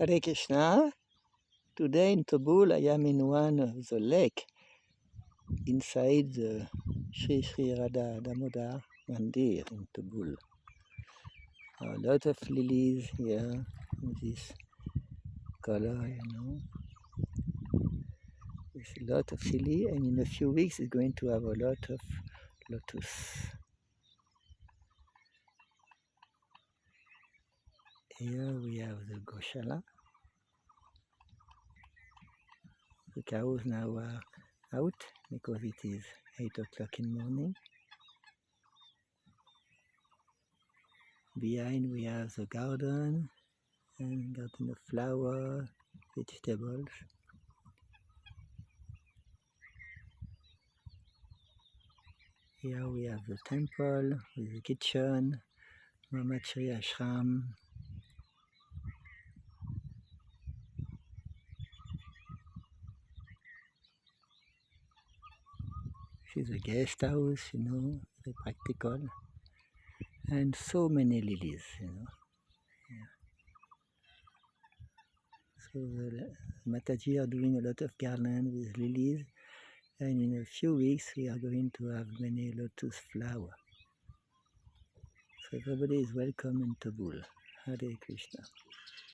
Hare Krishna. Today in Toubul, I am in one of the lake inside the Sri Radha Damodara Mandir in Toubul. A lot of lilies here in this color, There's a lot of lily, and in a few weeks it's going to have a lot of lotus. Here we have the Goshala. The cows now are out because it is 8 o'clock in the morning. Behind we have the garden and garden of flowers, vegetables. Here we have the temple with the kitchen, Mamachari Ashram. This is a guest house, very practical. And so many lilies, Yeah. So the Mataji are doing a lot of garland with lilies, and in a few weeks we are going to have many lotus flowers. So everybody is welcome in Toubul. Hare Krishna.